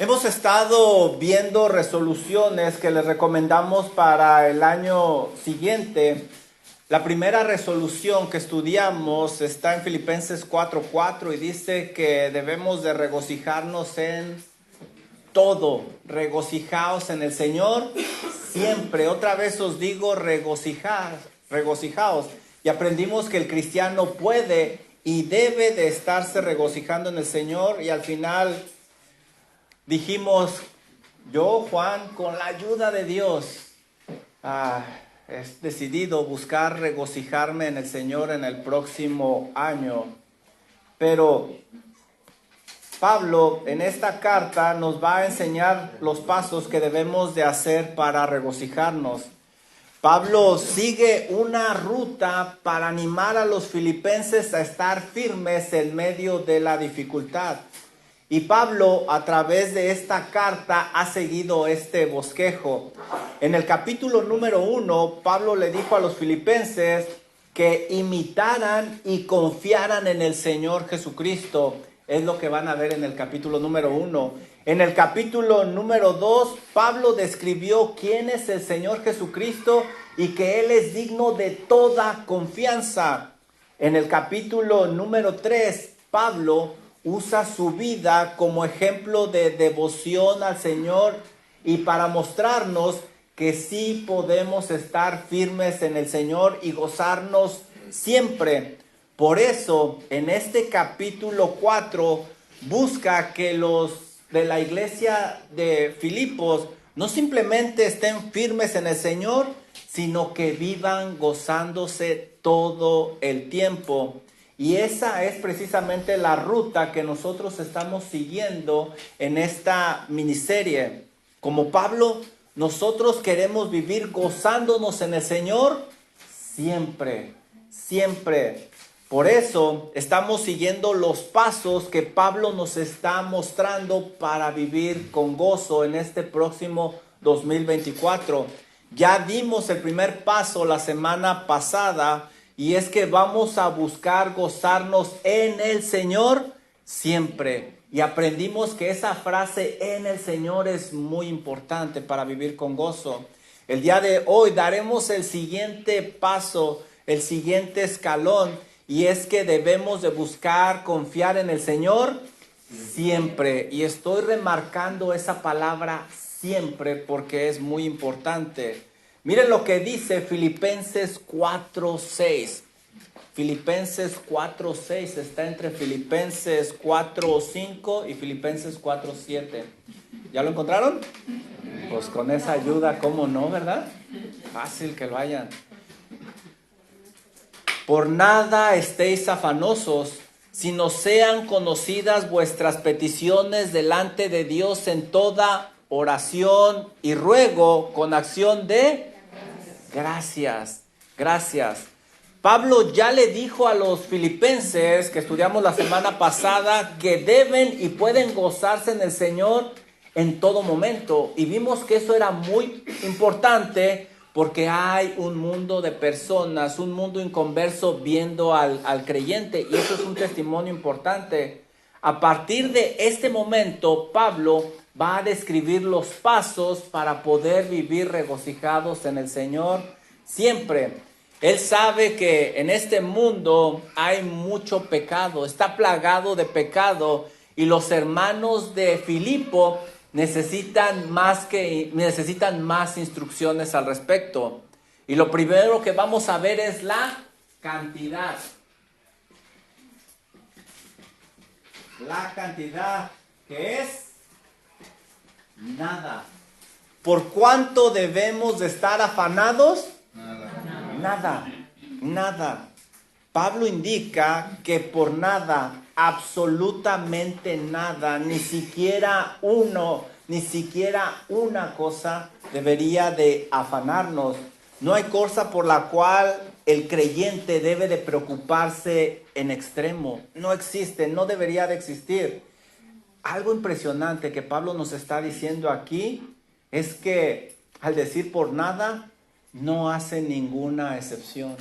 Hemos estado viendo resoluciones que les recomendamos para el año siguiente. La primera resolución que estudiamos está en Filipenses 4:4 y dice que debemos de regocijarnos en todo. Regocijaos en el Señor siempre. Otra vez os digo regocijaos. Y aprendimos que el cristiano puede y debe de estarse regocijando en el Señor, y al final dijimos, yo, Juan, con la ayuda de Dios, he decidido buscar regocijarme en el Señor en el próximo año. Pero Pablo en esta carta nos va a enseñar los pasos que debemos de hacer para regocijarnos. Pablo sigue una ruta para animar a los filipenses a estar firmes en medio de la dificultad. Y Pablo, a través de esta carta, ha seguido este bosquejo. En el capítulo número 1, Pablo le dijo a los filipenses que imitaran y confiaran en el Señor Jesucristo. Es lo que van a ver en el capítulo número 1. En el capítulo número 2, Pablo describió quién es el Señor Jesucristo y que Él es digno de toda confianza. En el capítulo número 3, Pablo usa su vida como ejemplo de devoción al Señor y para mostrarnos que sí podemos estar firmes en el Señor y gozarnos siempre. Por eso, en este capítulo 4, busca que los de la iglesia de Filipos no simplemente estén firmes en el Señor, sino que vivan gozándose todo el tiempo. Y esa es precisamente la ruta que nosotros estamos siguiendo en esta miniserie. Como Pablo, nosotros queremos vivir gozándonos en el Señor siempre, siempre. Por eso estamos siguiendo los pasos que Pablo nos está mostrando para vivir con gozo en este próximo 2024. Ya dimos el primer paso la semana pasada, y es que vamos a buscar gozarnos en el Señor siempre. Y aprendimos que esa frase en el Señor es muy importante para vivir con gozo. El día de hoy daremos el siguiente paso, el siguiente escalón, y es que debemos de buscar confiar en el Señor siempre. Y estoy remarcando esa palabra siempre porque es muy importante. Miren lo que dice Filipenses 4:6. Filipenses 4:6 está entre Filipenses 4:5 y Filipenses 4:7. ¿Ya lo encontraron? Pues con esa ayuda, ¿cómo no, verdad? Fácil que lo hayan. Por nada estéis afanosos, sino sean conocidas vuestras peticiones delante de Dios en toda oración y ruego con acción de gracias. Pablo ya le dijo a los filipenses que estudiamos la semana pasada que deben y pueden gozarse en el Señor en todo momento. Y vimos que eso era muy importante porque hay un mundo de personas, un mundo inconverso viendo al creyente, y eso es un testimonio importante. A partir de este momento, Pablo va a describir los pasos para poder vivir regocijados en el Señor siempre. Él sabe que en este mundo hay mucho pecado, está plagado de pecado, y los hermanos de Filipo necesitan más instrucciones al respecto. Y lo primero que vamos a ver es la cantidad. La cantidad, que es nada. ¿Por cuánto debemos de estar afanados? Nada. Pablo indica que por nada, absolutamente nada, ni siquiera una cosa debería de afanarnos. No hay cosa por la cual el creyente debe de preocuparse en extremo. No existe, no debería de existir. Algo impresionante que Pablo nos está diciendo aquí es que al decir por nada, no hace ninguna excepción.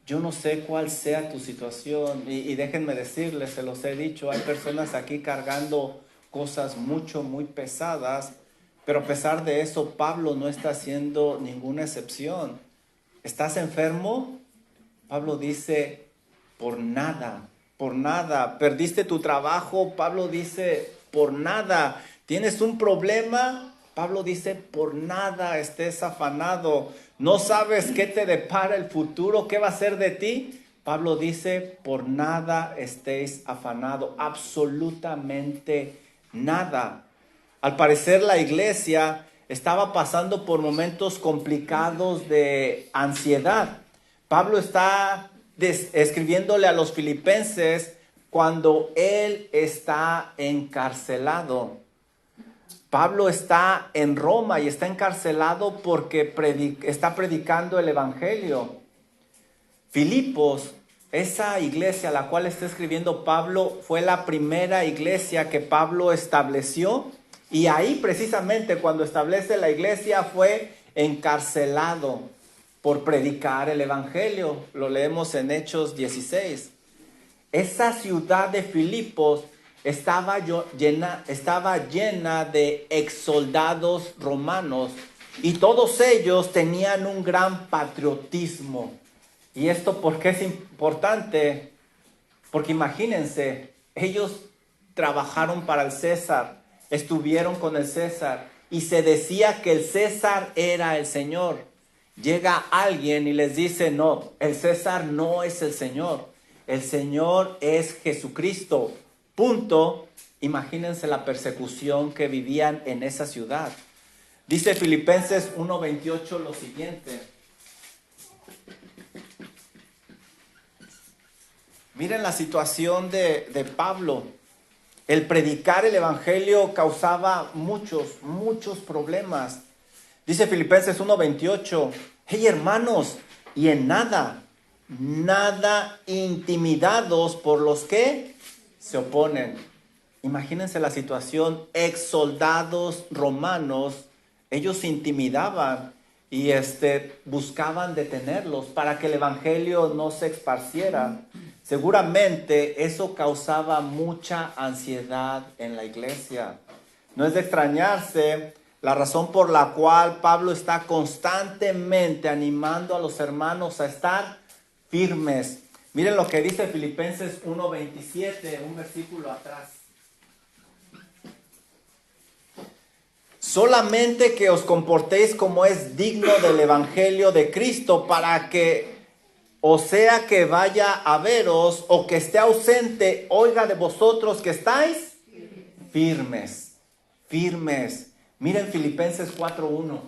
Yo no sé cuál sea tu situación y déjenme decirles, se los he dicho, hay personas aquí cargando cosas muy pesadas, pero a pesar de eso, Pablo no está haciendo ninguna excepción. ¿Estás enfermo? Pablo dice, por nada. Perdiste tu trabajo, Pablo dice, por nada. ¿Tienes un problema? Pablo dice, por nada estés afanado. ¿No sabes qué te depara el futuro? ¿Qué va a ser de ti? Pablo dice, por nada estéis afanado. Absolutamente nada. Al parecer la iglesia estaba pasando por momentos complicados de ansiedad. Pablo está escribiéndole a los filipenses cuando él está encarcelado. Pablo está en Roma y está encarcelado porque está predicando el evangelio. Filipos, esa iglesia a la cual está escribiendo Pablo, fue la primera iglesia que Pablo estableció. Y ahí precisamente cuando establece la iglesia fue encarcelado por predicar el evangelio. Lo leemos en Hechos 16. Esa ciudad de Filipos estaba llena de exsoldados romanos y todos ellos tenían un gran patriotismo. ¿Y esto por qué es importante? Porque imagínense, ellos trabajaron para el César, estuvieron con el César y se decía que el César era el Señor. Llega alguien y les dice, no, el César no es el Señor. El Señor es Jesucristo. Punto. Imagínense la persecución que vivían en esa ciudad. Dice Filipenses 1:28 lo siguiente. Miren la situación de Pablo. El predicar el evangelio causaba muchos problemas. Dice Filipenses 1:28, hey hermanos, y en nada intimidados por los que se oponen. Imagínense la situación, ex soldados romanos, ellos intimidaban y buscaban detenerlos para que el evangelio no se esparciera. Seguramente eso causaba mucha ansiedad en la iglesia. No es de extrañarse la razón por la cual Pablo está constantemente animando a los hermanos a estar firmes. Miren lo que dice Filipenses 1:27, un versículo atrás. Solamente que os comportéis como es digno del evangelio de Cristo, para que, o sea que vaya a veros o que esté ausente, oiga de vosotros que estáis firmes. Miren Filipenses 4:1.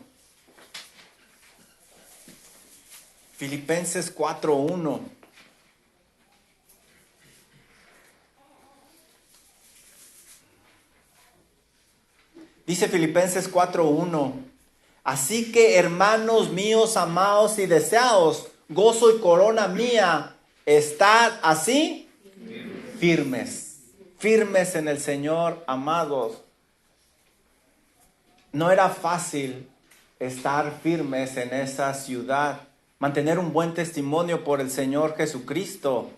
Filipenses 4:1. Dice Filipenses 4:1. Así que, hermanos míos, amados y deseados, gozo y corona mía, estad así firmes en el Señor, amados. No era fácil estar firmes en esa ciudad, mantener un buen testimonio por el Señor Jesucristo.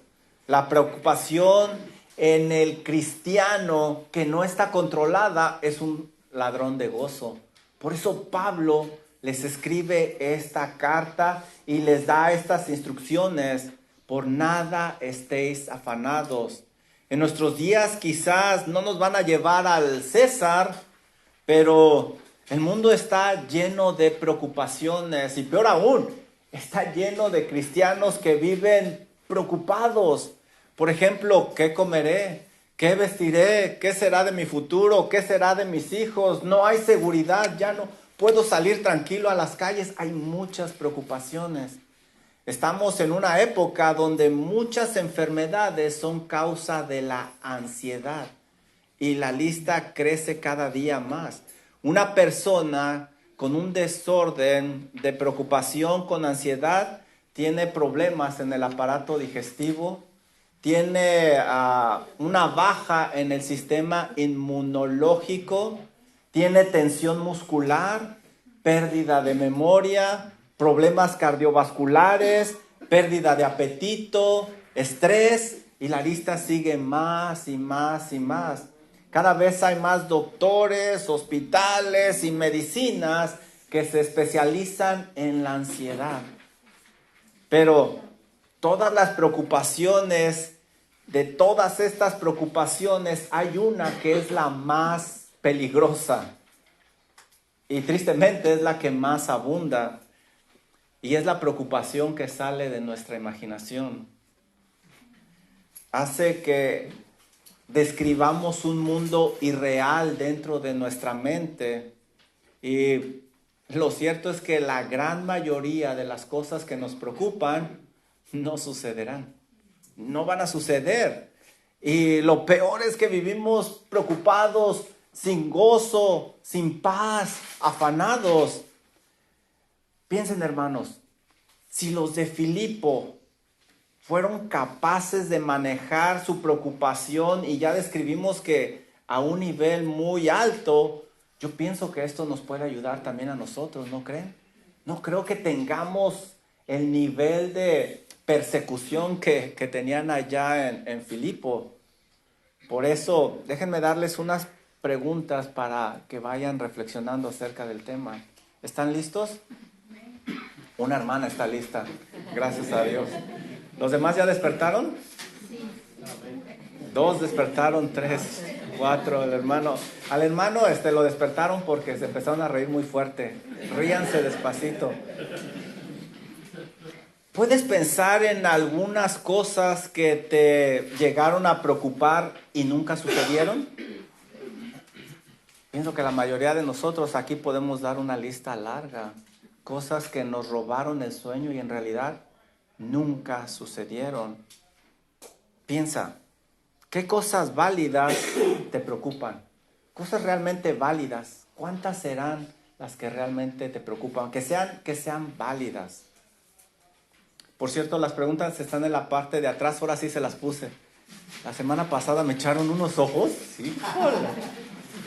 La preocupación en el cristiano que no está controlada es un ladrón de gozo. Por eso Pablo les escribe esta carta y les da estas instrucciones. Por nada estéis afanados. En nuestros días quizás no nos van a llevar al César, pero el mundo está lleno de preocupaciones y peor aún, está lleno de cristianos que viven preocupados. Por ejemplo, ¿qué comeré? ¿Qué vestiré? ¿Qué será de mi futuro? ¿Qué será de mis hijos? No hay seguridad, ya no puedo salir tranquilo a las calles. Hay muchas preocupaciones. Estamos en una época donde muchas enfermedades son causa de la ansiedad y la lista crece cada día más. Una persona con un desorden de preocupación con ansiedad tiene problemas en el aparato digestivo, tiene una baja en el sistema inmunológico, tiene tensión muscular, pérdida de memoria, problemas cardiovasculares, pérdida de apetito, estrés, y la lista sigue más y más y más. Cada vez hay más doctores, hospitales y medicinas que se especializan en la ansiedad. Pero todas las preocupaciones, de todas estas preocupaciones, hay una que es la más peligrosa. Y tristemente es la que más abunda. Y es la preocupación que sale de nuestra imaginación. Hace que describamos un mundo irreal dentro de nuestra mente. Y lo cierto es que la gran mayoría de las cosas que nos preocupan no sucederán. No van a suceder. Y lo peor es que vivimos preocupados, sin gozo, sin paz, afanados. Piensen, hermanos, si los de Filipo fueron capaces de manejar su preocupación y ya describimos que a un nivel muy alto, yo pienso que esto nos puede ayudar también a nosotros, ¿no creen? No creo que tengamos el nivel de persecución que tenían allá en Filipo. Por eso, déjenme darles unas preguntas para que vayan reflexionando acerca del tema. ¿Están listos? Una hermana está lista, gracias a Dios. ¿Los demás ya despertaron? Sí. 2 despertaron, 3, 4, al hermano lo despertaron porque se empezaron a reír muy fuerte. Ríanse despacito. ¿Puedes pensar en algunas cosas que te llegaron a preocupar y nunca sucedieron? Pienso que la mayoría de nosotros aquí podemos dar una lista larga. Cosas que nos robaron el sueño y en realidad nunca sucedieron. Piensa, ¿qué cosas válidas te preocupan? Cosas realmente válidas. ¿Cuántas serán las que realmente te preocupan? Que sean válidas. Por cierto, las preguntas están en la parte de atrás, ahora sí se las puse. La semana pasada me echaron unos ojos. Sí,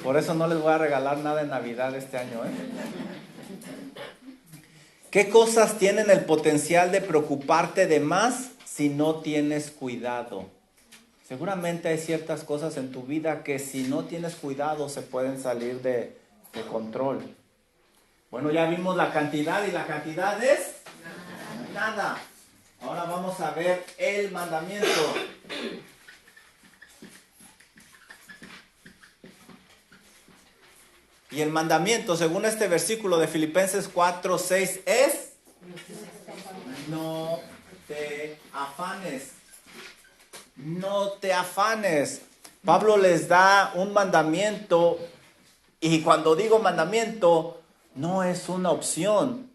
por eso no les voy a regalar nada en Navidad este año, ¿Qué cosas tienen el potencial de preocuparte de más si no tienes cuidado? Seguramente hay ciertas cosas en tu vida que si no tienes cuidado se pueden salir de control. Bueno, ya vimos la cantidad y la cantidad es nada. Ahora vamos a ver el mandamiento. Y el mandamiento, según este versículo de Filipenses 4:6, es: no te afanes. No te afanes. Pablo les da un mandamiento, y cuando digo mandamiento, no es una opción.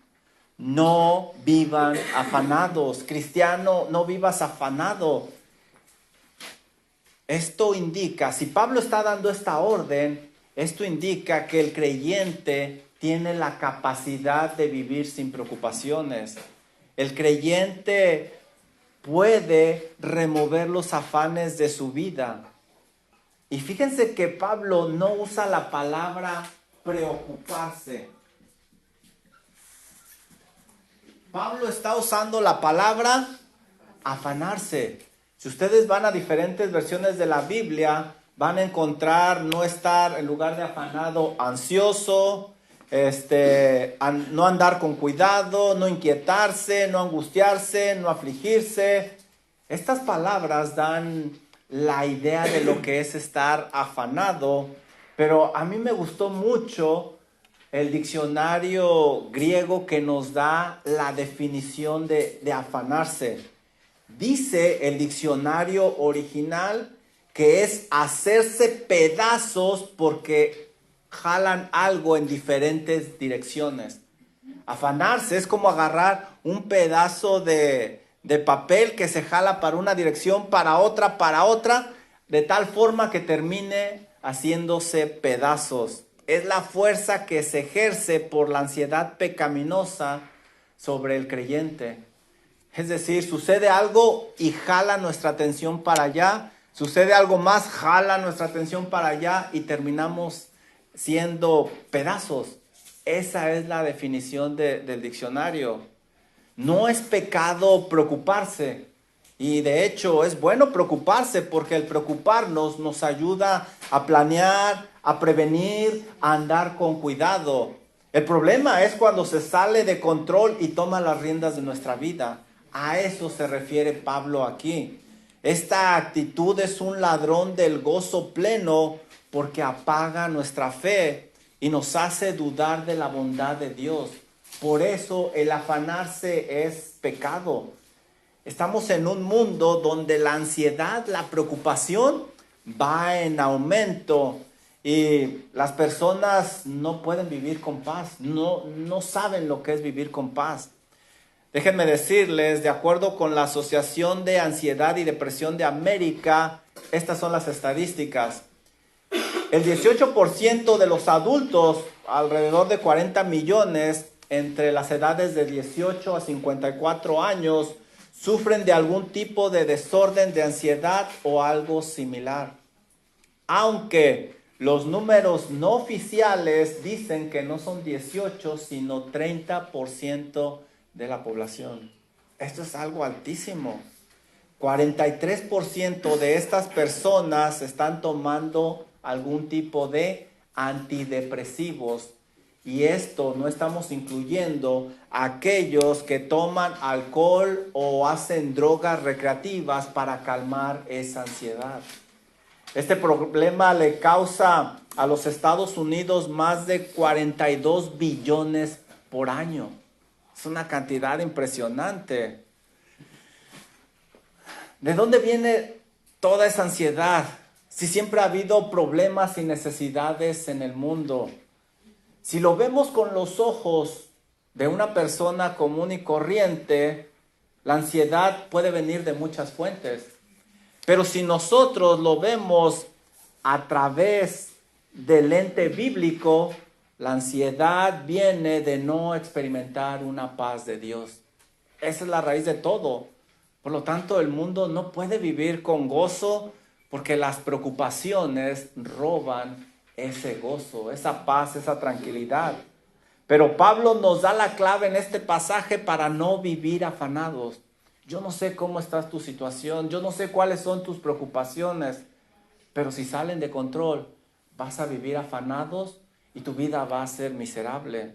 No vivan afanados. Cristiano, no vivas afanado. Esto indica, si Pablo está dando esta orden, esto indica que el creyente tiene la capacidad de vivir sin preocupaciones. El creyente puede remover los afanes de su vida. Y fíjense que Pablo no usa la palabra preocuparse. Pablo está usando la palabra afanarse. Si ustedes van a diferentes versiones de la Biblia, van a encontrar no estar en lugar de afanado, ansioso, no andar con cuidado, no inquietarse, no angustiarse, no afligirse. Estas palabras dan la idea de lo que es estar afanado, pero a mí me gustó mucho el diccionario griego que nos da la definición de afanarse. Dice el diccionario original que es hacerse pedazos porque jalan algo en diferentes direcciones. Afanarse es como agarrar un pedazo de papel que se jala para una dirección, para otra, de tal forma que termine haciéndose pedazos. Es la fuerza que se ejerce por la ansiedad pecaminosa sobre el creyente. Es decir, sucede algo y jala nuestra atención para allá. Sucede algo más, jala nuestra atención para allá y terminamos siendo pedazos. Esa es la definición del diccionario. No es pecado preocuparse. Y de hecho es bueno preocuparse porque el preocuparnos nos ayuda a planear, a prevenir, a andar con cuidado. El problema es cuando se sale de control y toma las riendas de nuestra vida. A eso se refiere Pablo aquí. Esta actitud es un ladrón del gozo pleno porque apaga nuestra fe y nos hace dudar de la bondad de Dios. Por eso el afanarse es pecado. Estamos en un mundo donde la ansiedad, la preocupación va en aumento y las personas no pueden vivir con paz, no saben lo que es vivir con paz. Déjenme decirles, de acuerdo con la Asociación de Ansiedad y Depresión de América, estas son las estadísticas. El 18% de los adultos, alrededor de 40 millones, entre las edades de 18 a 54 años, sufren de algún tipo de desorden de ansiedad o algo similar. Aunque los números no oficiales dicen que no son 18, sino 30% de la población. Esto es algo altísimo. 43% de estas personas están tomando algún tipo de antidepresivos. Y esto no estamos incluyendo a aquellos que toman alcohol o hacen drogas recreativas para calmar esa ansiedad. Este problema le causa a los Estados Unidos más de 42 billones por año. Es una cantidad impresionante. ¿De dónde viene toda esa ansiedad? Si siempre ha habido problemas y necesidades en el mundo. Si lo vemos con los ojos de una persona común y corriente, la ansiedad puede venir de muchas fuentes. Pero si nosotros lo vemos a través del lente bíblico, la ansiedad viene de no experimentar una paz de Dios. Esa es la raíz de todo. Por lo tanto, el mundo no puede vivir con gozo porque las preocupaciones roban ese gozo, esa paz, esa tranquilidad. Pero Pablo nos da la clave en este pasaje para no vivir afanados. Yo no sé cómo está tu situación, yo no sé cuáles son tus preocupaciones, pero si salen de control, vas a vivir afanados y tu vida va a ser miserable.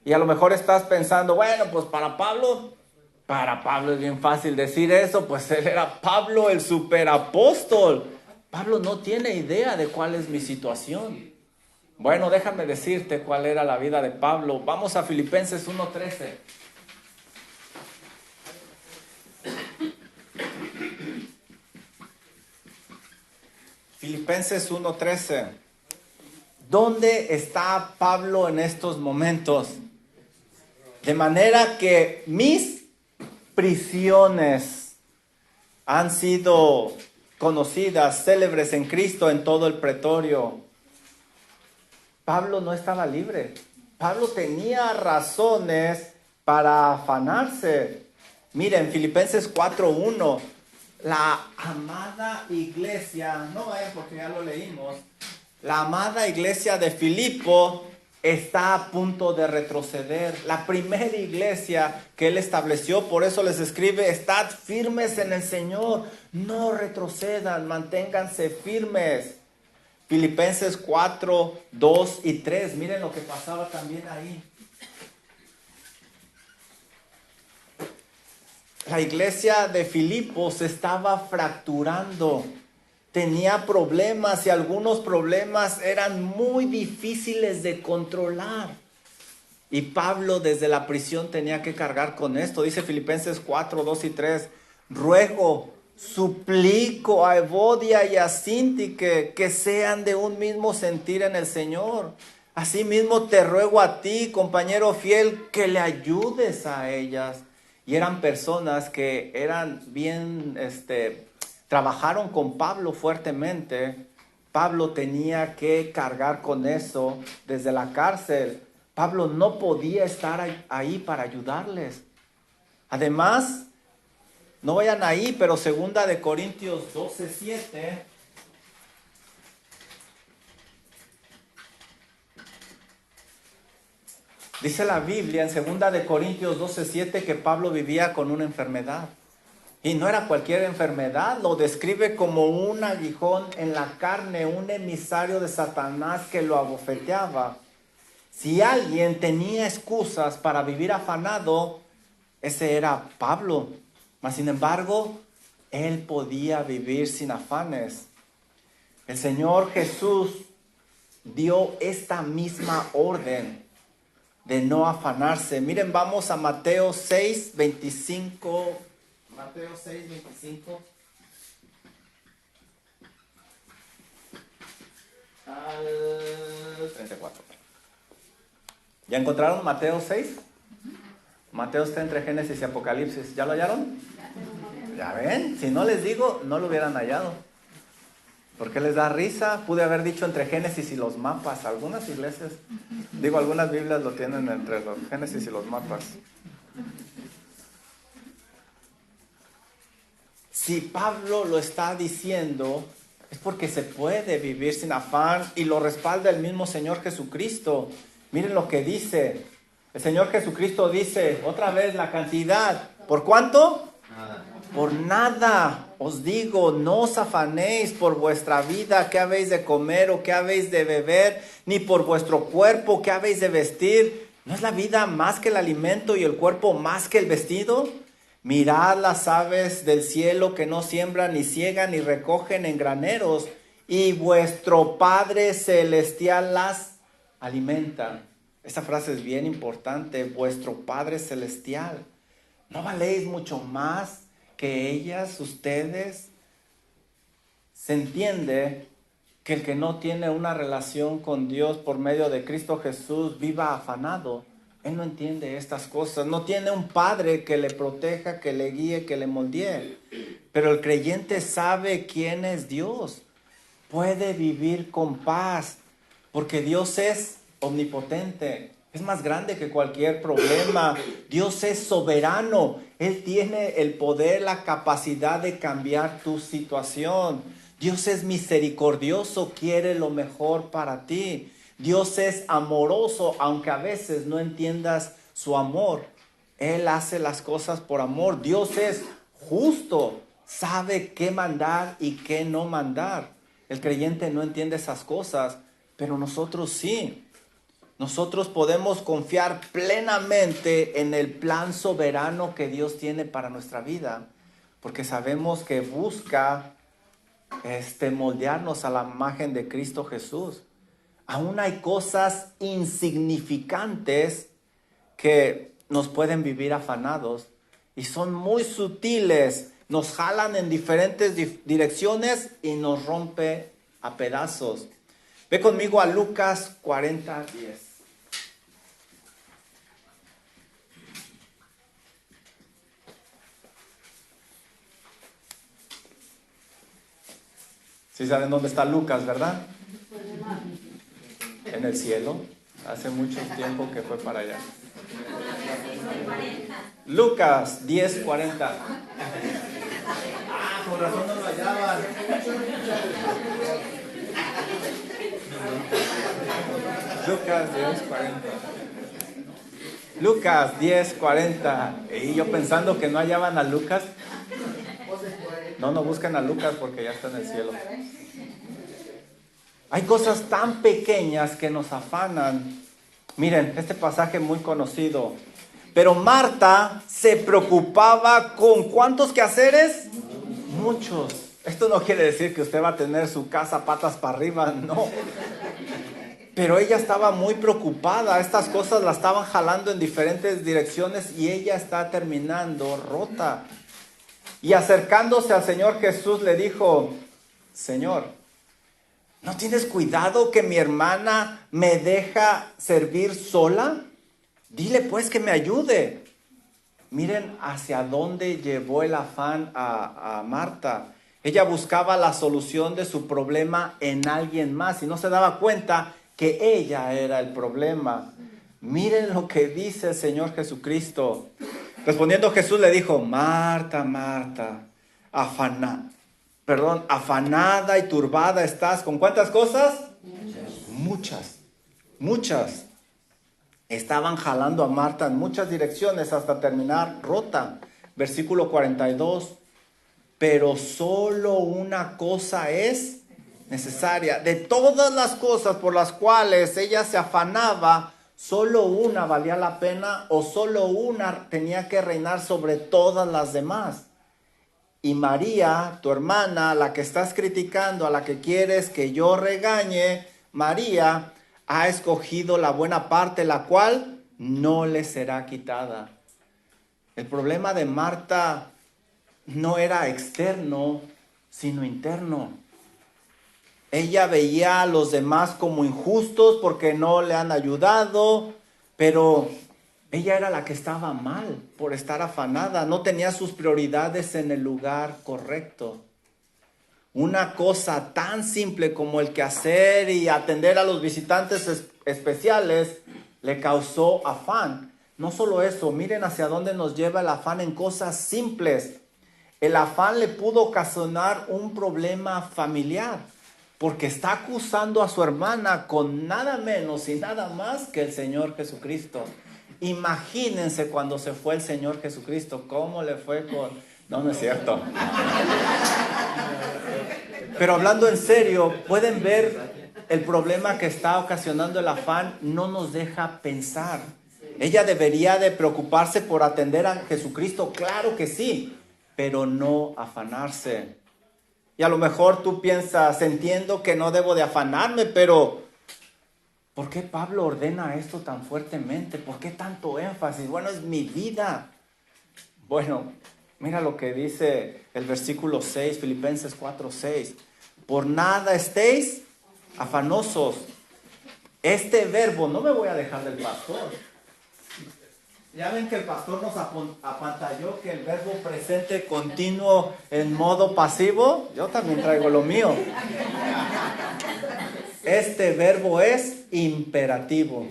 Y a lo mejor estás pensando, bueno, pues para Pablo es bien fácil decir eso, pues él era Pablo el superapóstol. Pablo no tiene idea de cuál es mi situación. Bueno, déjame decirte cuál era la vida de Pablo. Vamos a Filipenses 1:13. Filipenses 1:13. ¿Dónde está Pablo en estos momentos? De manera que mis prisiones han sido conocidas, célebres en Cristo en todo el pretorio. Pablo no estaba libre. Pablo tenía razones para afanarse. Miren, Filipenses 4:1. La amada iglesia, no vayan porque ya lo leímos. La amada iglesia de Filipo está a punto de retroceder. La primera iglesia que él estableció, por eso les escribe, estad firmes en el Señor, no retrocedan, manténganse firmes. Filipenses 4:2 y 3, miren lo que pasaba también ahí. La iglesia de Filipo se estaba fracturando. Tenía problemas y algunos problemas eran muy difíciles de controlar. Y Pablo desde la prisión tenía que cargar con esto. Dice Filipenses 4:2 y 3. Ruego, suplico a Evodia y a Síntique que sean de un mismo sentir en el Señor. Asimismo te ruego a ti, compañero fiel, que le ayudes a ellas. Y eran personas que eran bien, trabajaron con Pablo fuertemente. Pablo tenía que cargar con eso desde la cárcel. Pablo no podía estar ahí para ayudarles. Además, no vayan ahí, pero 2 Corintios 12:7. Dice la Biblia en 2 Corintios 12:7 que Pablo vivía con una enfermedad. Y no era cualquier enfermedad, lo describe como un aguijón en la carne, un emisario de Satanás que lo abofeteaba. Si alguien tenía excusas para vivir afanado, ese era Pablo. Mas sin embargo, él podía vivir sin afanes. El Señor Jesús dio esta misma orden de no afanarse. Miren, vamos a Mateo 6, 25. Mateo 6, 25. Al 34. ¿Ya encontraron Mateo 6? Mateo está entre Génesis y Apocalipsis. ¿Ya lo hallaron? ¿Ya ven? Si no les digo, no lo hubieran hallado. ¿Por qué les da risa? Pude haber dicho entre Génesis y los mapas. Algunas iglesias, algunas Biblias lo tienen entre los Génesis y los mapas. Si Pablo lo está diciendo, es porque se puede vivir sin afán y lo respalda el mismo Señor Jesucristo. Miren lo que dice. El Señor Jesucristo dice, otra vez la cantidad. ¿Por cuánto? Nada. Por nada os digo, no os afanéis por vuestra vida, qué habéis de comer o qué habéis de beber, ni por vuestro cuerpo, qué habéis de vestir. ¿No es la vida más que el alimento y el cuerpo más que el vestido? Mirad las aves del cielo que no siembran, ni ciegan, ni recogen en graneros, y vuestro Padre Celestial las alimenta. Esta frase es bien importante, vuestro Padre Celestial. ¿No valéis mucho más que ellas, ustedes? Se entiende que el que no tiene una relación con Dios por medio de Cristo Jesús viva afanado. Él no entiende estas cosas, no tiene un padre que le proteja, que le guíe, que le moldee. Pero el creyente sabe quién es Dios. Puede vivir con paz, porque Dios es omnipotente. Es más grande que cualquier problema. Dios es soberano. Él tiene el poder, la capacidad de cambiar tu situación. Dios es misericordioso, quiere lo mejor para ti. Dios es amoroso, aunque a veces no entiendas su amor. Él hace las cosas por amor. Dios es justo, sabe qué mandar y qué no mandar. El creyente no entiende esas cosas, pero nosotros sí. Nosotros podemos confiar plenamente en el plan soberano que Dios tiene para nuestra vida, porque sabemos que busca moldearnos a la imagen de Cristo Jesús. Aún hay cosas insignificantes que nos pueden vivir afanados y son muy sutiles, nos jalan en diferentes direcciones y nos rompe a pedazos. Ve conmigo a Lucas 40:10. ¿Sí saben dónde está Lucas, verdad? En el cielo. Hace mucho tiempo que fue para allá. Lucas 10:40. Ah, por razón no lo hallaban. Lucas 10:40. Lucas 10:40. Y yo pensando que no hallaban a Lucas. No buscan a Lucas porque ya está en el cielo. Hay cosas tan pequeñas que nos afanan. Miren, este pasaje muy conocido. Pero Marta se preocupaba con ¿cuántos quehaceres? Muchos. Esto no quiere decir que usted va a tener su casa patas para arriba, no. Pero ella estaba muy preocupada. Estas cosas la estaban jalando en diferentes direcciones y ella está terminando rota. Y acercándose al Señor Jesús le dijo, Señor, ¿no tienes cuidado que mi hermana me deja servir sola? Dile pues que me ayude. Miren hacia dónde llevó el afán a Marta. Ella buscaba la solución de su problema en alguien más y no se daba cuenta que ella era el problema. Miren lo que dice el Señor Jesucristo. Respondiendo Jesús le dijo, Marta, Marta, afanada y turbada estás. ¿Con cuántas cosas? Muchas. Estaban jalando a Marta en muchas direcciones hasta terminar rota. Versículo 42. pero solo una cosa es necesaria. De todas las cosas por las cuales ella se afanaba, solo una valía la pena o solo una tenía que reinar sobre todas las demás. Y María, tu hermana, la que estás criticando, a la que quieres que yo regañe, María ha escogido la buena parte, la cual no le será quitada. El problema de Marta no era externo, sino interno. Ella veía a los demás como injustos porque no le han ayudado, pero ella era la que estaba mal por estar afanada, no tenía sus prioridades en el lugar correcto. Una cosa tan simple como el quehacer y atender a los visitantes especiales le causó afán. No solo eso, miren hacia dónde nos lleva el afán en cosas simples. El afán le pudo ocasionar un problema familiar, porque está acusando a su hermana con nada menos y nada más que el Señor Jesucristo. Imagínense cuando se fue el Señor Jesucristo, cómo le fue con... No, no es cierto. Pero hablando en serio, pueden ver el problema que está ocasionando el afán, no nos deja pensar. Ella debería de preocuparse por atender a Jesucristo, claro que sí, pero no afanarse. Y a lo mejor tú piensas, entiendo que no debo de afanarme, pero ¿por qué Pablo ordena esto tan fuertemente? ¿Por qué tanto énfasis? Bueno, es mi vida. Bueno, mira lo que dice el versículo 6, Filipenses 4:6. Por nada estéis afanosos. Este verbo, no me voy a dejar del pastor. Ya ven que el pastor nos apantalló que el verbo presente continuo en modo pasivo. Yo también traigo lo mío. Este verbo es imperativo.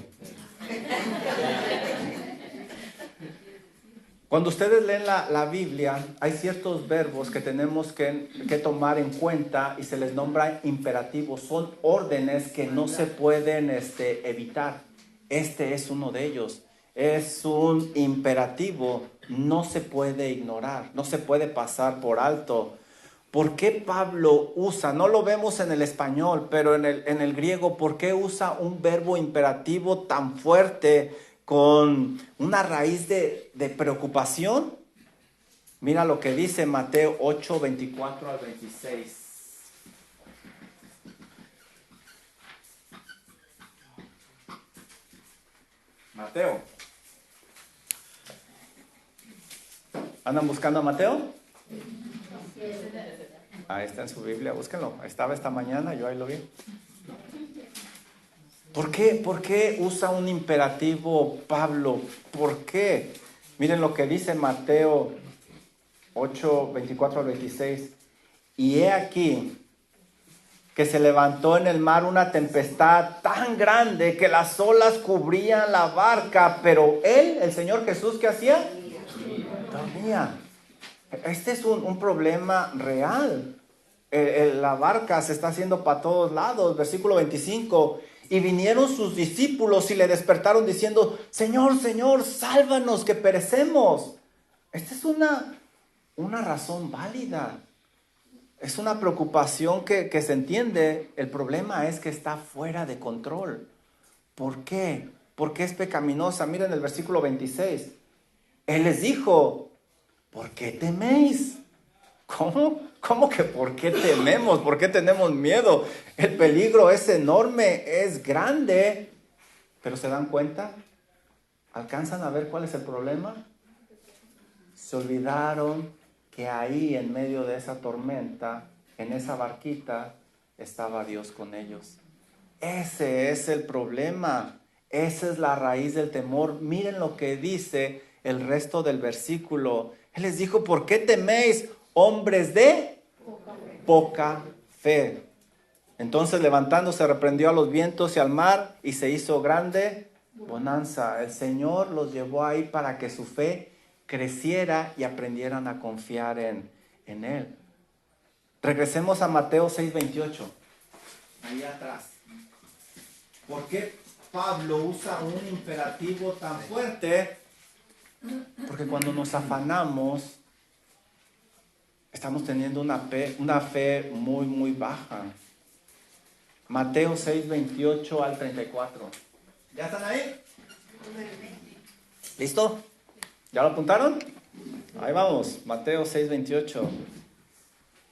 Cuando ustedes leen la Biblia, hay ciertos verbos que tenemos que tomar en cuenta y se les nombra imperativos. Son órdenes que no se pueden evitar. Este es uno de ellos. Es un imperativo, no se puede ignorar, no se puede pasar por alto. ¿Por qué Pablo usa, no lo vemos en el español, pero en el griego, por qué usa un verbo imperativo tan fuerte con una raíz de preocupación? Mira lo que dice Mateo 8, 24 al 26. Mateo. ¿Andan buscando a Mateo? Ahí está en su Biblia, búsquenlo. Estaba esta mañana, yo ahí lo vi. ¿Por qué usa un imperativo Pablo? ¿Por qué? Miren lo que dice Mateo 8, 24 al 26. Y he aquí que se levantó en el mar una tempestad tan grande que las olas cubrían la barca, pero él, el Señor Jesús, ¿qué hacía? Dormía. Este es un problema real. La barca se está haciendo para todos lados. Versículo 25. Y vinieron sus discípulos y le despertaron diciendo: Señor, Señor, sálvanos que perecemos. Esta es una razón válida. Es una preocupación que se entiende. El problema es que está fuera de control. ¿Por qué? Porque es pecaminosa. Miren el versículo 26. Él les dijo: ¿por qué teméis? ¿Cómo? ¿Cómo que por qué tememos? ¿Por qué tenemos miedo? El peligro es enorme, es grande. ¿Pero se dan cuenta? ¿Alcanzan a ver cuál es el problema? Se olvidaron que ahí en medio de esa tormenta, en esa barquita, estaba Dios con ellos. Ese es el problema. Esa es la raíz del temor. Miren lo que dice el resto del versículo. Él les dijo: ¿por qué teméis, hombres de poca fe? Entonces, levantándose, reprendió a los vientos y al mar, y se hizo grande bonanza. El Señor los llevó ahí para que su fe creciera y aprendieran a confiar en Él. Regresemos a Mateo 6:28. Ahí atrás. ¿Por qué Pablo usa un imperativo tan fuerte? Porque cuando nos afanamos, estamos teniendo una fe muy, muy baja. Mateo 6, 28 al 34. ¿Ya están ahí? ¿Listo? ¿Ya lo apuntaron? Ahí vamos, Mateo 6, 28.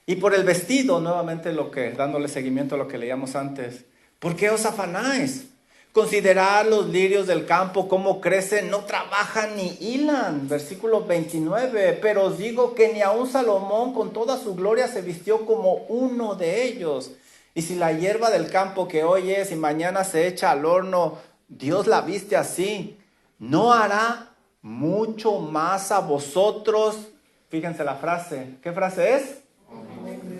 Y por el vestido, nuevamente dándole seguimiento a lo que leíamos antes. ¿Por qué os afanáis? Considerad los lirios del campo, cómo crecen, no trabajan ni hilan. Versículo 29. Pero os digo que ni aun Salomón con toda su gloria se vistió como uno de ellos. Y si la hierba del campo que hoy es y mañana se echa al horno, Dios la viste así, ¿no hará mucho más a vosotros? Fíjense la frase. ¿Qué frase es?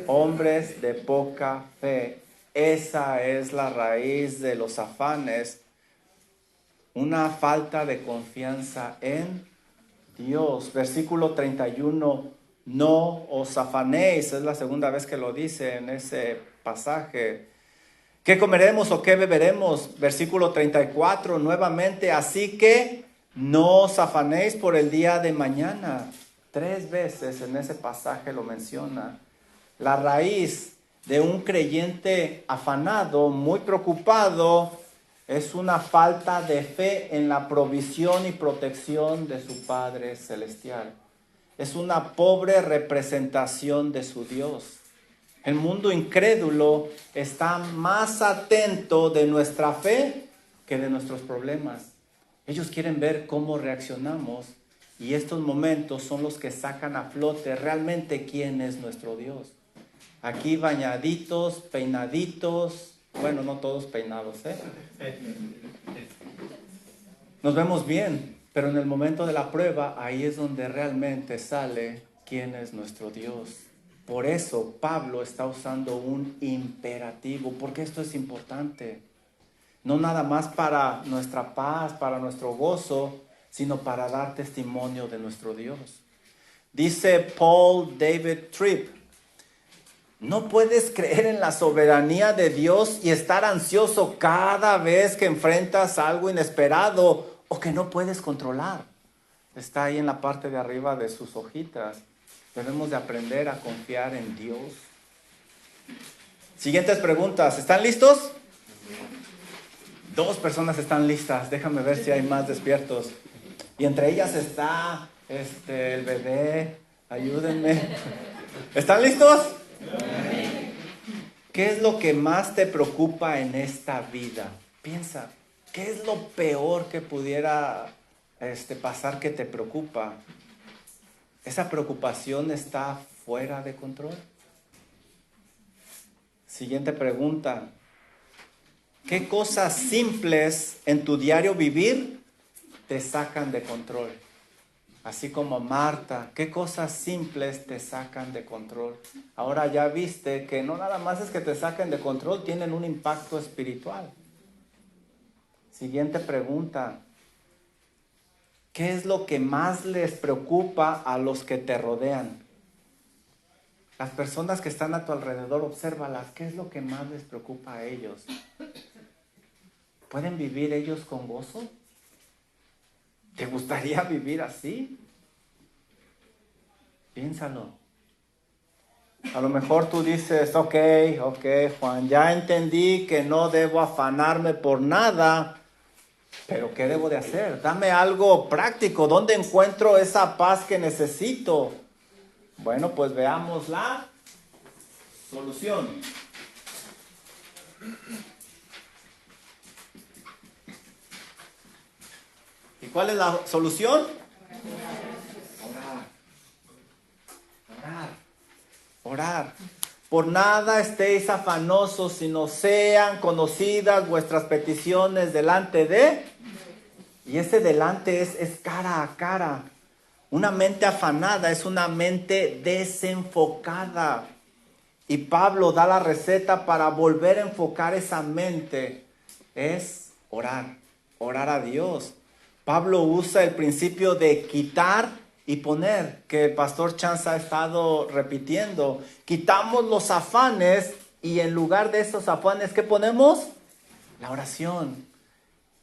Hombres de poca fe. Esa es la raíz de los afanes. Una falta de confianza en Dios. Versículo 31. No os afanéis. Es la segunda vez que lo dice en ese pasaje. ¿Qué comeremos o qué beberemos? Versículo 34. Nuevamente. Así que no os afanéis por el día de mañana. 3 veces en ese pasaje lo menciona. La raíz de un creyente afanado, muy preocupado, es una falta de fe en la provisión y protección de su Padre Celestial. Es una pobre representación de su Dios. El mundo incrédulo está más atento de nuestra fe que de nuestros problemas. Ellos quieren ver cómo reaccionamos y estos momentos son los que sacan a flote realmente quién es nuestro Dios. Aquí bañaditos, peinaditos, bueno, no todos peinados, Nos vemos bien, pero en el momento de la prueba, ahí es donde realmente sale quién es nuestro Dios. Por eso Pablo está usando un imperativo, porque esto es importante. No nada más para nuestra paz, para nuestro gozo, sino para dar testimonio de nuestro Dios. Dice Paul David Tripp, no puedes creer en la soberanía de Dios y estar ansioso cada vez que enfrentas algo inesperado o que no puedes controlar. Está ahí en la parte de arriba de sus hojitas. Debemos de aprender a confiar en Dios. Siguientes preguntas. ¿Están listos? 2 personas están listas. Déjame ver si hay más despiertos. Y entre ellas está el bebé. Ayúdenme. ¿Están listos? ¿Qué es lo que más te preocupa en esta vida? Piensa, ¿qué es lo peor que pudiera pasar que te preocupa? ¿Esa preocupación está fuera de control? Siguiente pregunta. ¿Qué cosas simples en tu diario vivir te sacan de control? Así como Marta, ¿qué cosas simples te sacan de control? Ahora ya viste que no nada más es que te saquen de control, tienen un impacto espiritual. Siguiente pregunta. ¿Qué es lo que más les preocupa a los que te rodean? Las personas que están a tu alrededor, obsérvalas. ¿Qué es lo que más les preocupa a ellos? ¿Pueden vivir ellos con gozo? ¿Te gustaría vivir así? Piénsalo. A lo mejor tú dices, ok, Juan, ya entendí que no debo afanarme por nada, pero ¿qué debo de hacer? Dame algo práctico. ¿Dónde encuentro esa paz que necesito? Bueno, pues veamos la solución. ¿Y cuál es la solución? Orar. Por nada estéis afanosos, sino sean conocidas vuestras peticiones delante de... Y ese delante es cara a cara. Una mente afanada es una mente desenfocada. Y Pablo da la receta para volver a enfocar esa mente. Es orar. Orar a Dios. Pablo usa el principio de quitar y poner, que el pastor Chance ha estado repitiendo. Quitamos los afanes y en lugar de esos afanes, ¿qué ponemos? La oración.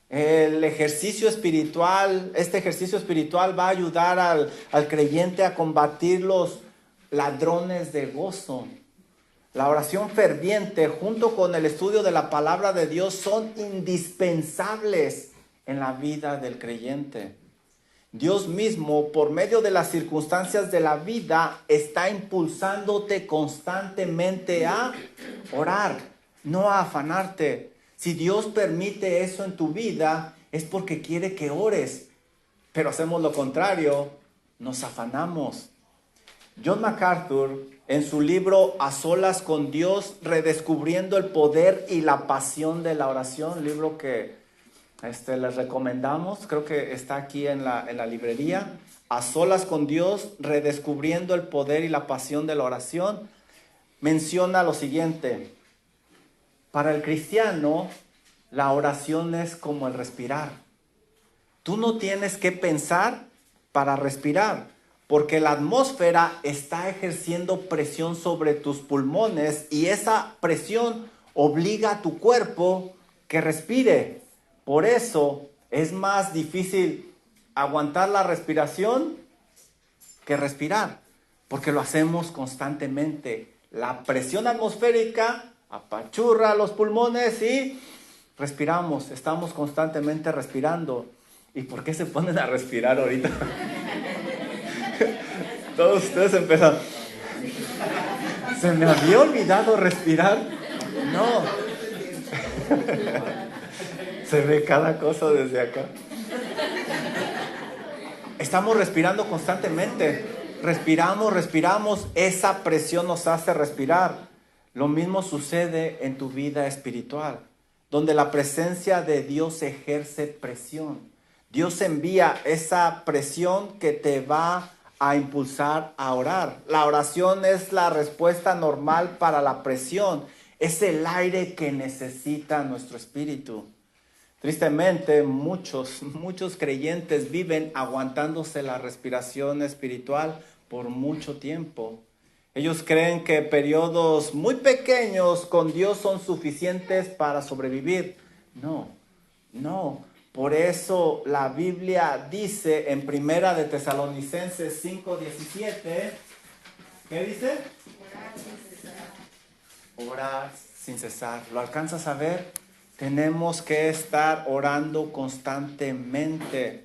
El ejercicio espiritual, este ejercicio espiritual va a ayudar al creyente a combatir los ladrones de gozo. La oración ferviente junto con el estudio de la palabra de Dios son indispensables en la vida del creyente. Dios mismo, por medio de las circunstancias de la vida, está impulsándote constantemente a orar, no a afanarte. Si Dios permite eso en tu vida, es porque quiere que ores. Pero hacemos lo contrario, nos afanamos. John MacArthur, en su libro A Solas con Dios, redescubriendo el poder y la pasión de la oración, libro que les recomendamos, creo que está aquí en la librería, A Solas con Dios, redescubriendo el poder y la pasión de la oración, menciona lo siguiente: para el cristiano, la oración es como el respirar. Tú no tienes que pensar para respirar, porque la atmósfera está ejerciendo presión sobre tus pulmones y esa presión obliga a tu cuerpo que respire. Por eso es más difícil aguantar la respiración que respirar, porque lo hacemos constantemente. La presión atmosférica apachurra los pulmones y respiramos, estamos constantemente respirando. ¿Y por qué se ponen a respirar ahorita? Todos ustedes empezaron. ¿Se me había olvidado respirar? No. Se ve cada cosa desde acá. Estamos respirando constantemente. Respiramos. Esa presión nos hace respirar. Lo mismo sucede en tu vida espiritual, donde la presencia de Dios ejerce presión. Dios envía esa presión que te va a impulsar a orar. La oración es la respuesta normal para la presión. Es el aire que necesita nuestro espíritu. Tristemente, muchos creyentes viven aguantándose la respiración espiritual por mucho tiempo. Ellos creen que periodos muy pequeños con Dios son suficientes para sobrevivir. No. Por eso la Biblia dice en Primera de Tesalonicenses 5:17, ¿qué dice? Orar sin cesar. ¿Lo alcanzas a ver? Tenemos que estar orando constantemente.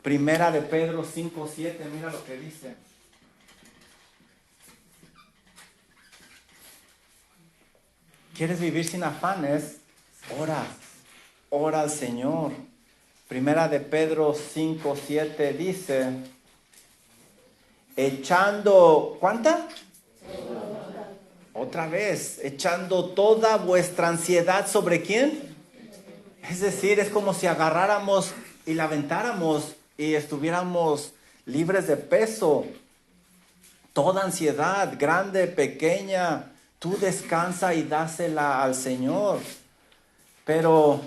Primera de Pedro 5:7, mira lo que dice. ¿Quieres vivir sin afanes? Ora al Señor. Primera de Pedro 5:7 dice, echando, ¿cuánta? Otra vez, echando toda vuestra ansiedad ¿sobre quién? Es decir, es como si agarráramos y la aventáramos y estuviéramos libres de peso. Toda ansiedad, grande, pequeña, tú descansa y dásela al Señor. Pero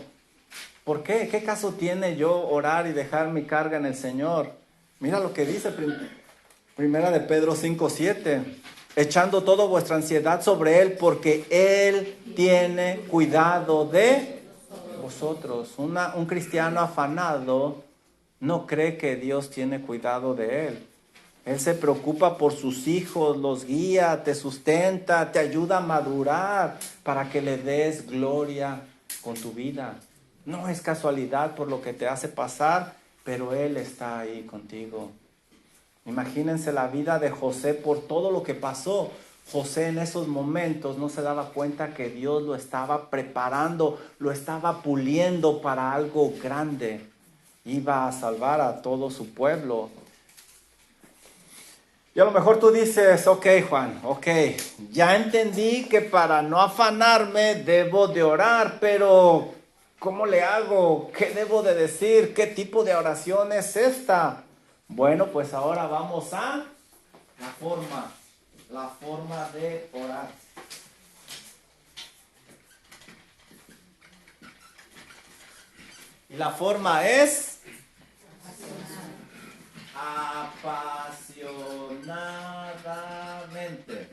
¿por qué? ¿Qué caso tiene yo orar y dejar mi carga en el Señor? Mira lo que dice Primera de Pedro 5:7. Echando toda vuestra ansiedad sobre Él, porque Él tiene cuidado de vosotros. Un cristiano afanado no cree que Dios tiene cuidado de él. Él se preocupa por sus hijos, los guía, te sustenta, te ayuda a madurar para que le des gloria con tu vida. No es casualidad por lo que te hace pasar, pero Él está ahí contigo. Imagínense la vida de José por todo lo que pasó. José en esos momentos no se daba cuenta que Dios lo estaba preparando, lo estaba puliendo para algo grande. Iba a salvar a todo su pueblo. Y a lo mejor tú dices, ok Juan, ya entendí que para no afanarme debo de orar, pero ¿cómo le hago? ¿Qué debo de decir? ¿Qué tipo de oración es esta? Bueno, pues ahora vamos a la forma de orar. Y la forma es apasionadamente.